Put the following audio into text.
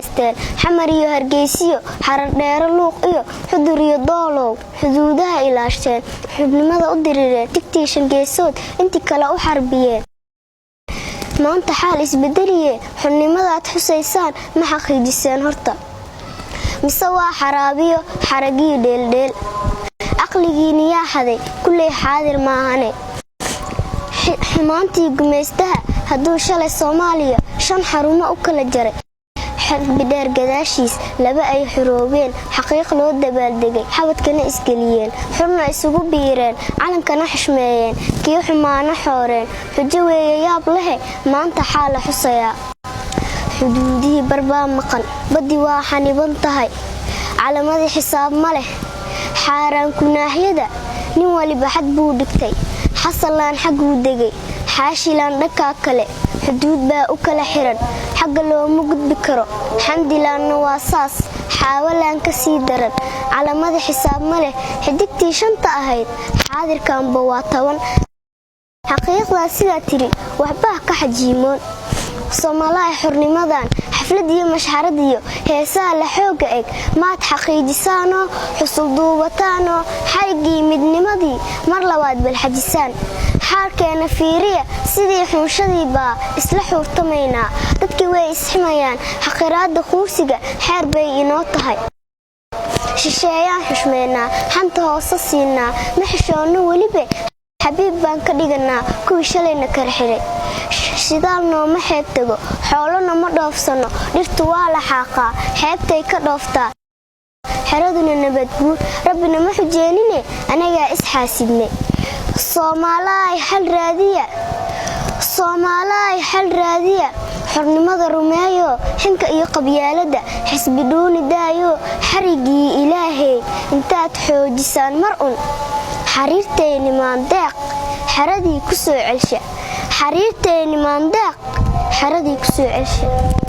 haysteen xamar iyo hargeysiyo xarar dheero luuq iyo xudur iyo doolow xuduudaha ilaasheen xubnimada u dirireen tigtii shangeesood intii kale u xarbiyeen maanta xaal isbedeliye xubnimadaad xusaysaan ma xaqiijiseen horta mise waa xaraabiyo xaragiyo dheeldheel aqligiina yaa haday kulley xaadir maahane xumaantii gumaystaha hadduu shalay Soomaaliya 5 xarumo u kala jaray xilbi dheer gadaashiis laba ay xuroobeen xaqiiq loo dabaaldegay xabadkana isgeliyeen xurna isugu biireen calankana xishmeeyeen kii xumaana xooreen xujo weeye yaab leh maanta xaal xusaya xuduudii barbaa maqan badi waa xaniban tahay calaamadi xisaab ma leh xaaraan kunaahyada nin waliba xad buu dhigtay xasalaan xaguu degay xaashilaan dhakaa kale xuduud baa u kala xiran xagga looma gudbi karo xamdilaanna waa saas xaawalaan ka sii daran calaamadi xisaab ma leh xidigtii 5 ahayd xaadirkaanba waa 10 xaqiiqdaa sidaa tiri waxbaa ka xajiimoon Soomaaliya xurnimadan xaflad iyo mashxarad iyo heesaa la xooga eg maad xaqiijisaano xusul duubataano xaygii midnimadii mar labaad bal xajisaan xaalkeena fiiriya sidii xunshadii baa isla xuurtamaynaa dadkii way isximayaan xaqiraada quusiga xeer bay inoo tahay shisheeyaan xushmeynaa xanta hoose siinaa ma xishoono weliba xabiib baan ka dhiganaa kuwii shalayna kala xiray shidaal nooma xeeb tago xoolona ma dhoofsano dhirtu waa la xaaqaa xeebtay ka dhooftaa xeraduna nabad guur rabbina ma xujeenine anagaa isxaasidne Soomaaliya xal raadiya xornimada rumeeyo xinka iyo qabyaalada xisbi dhuuni daayo xarigii ilaahay intaad xoojisaan mar un xariirteeni maandeeq xaradii ku soo celsha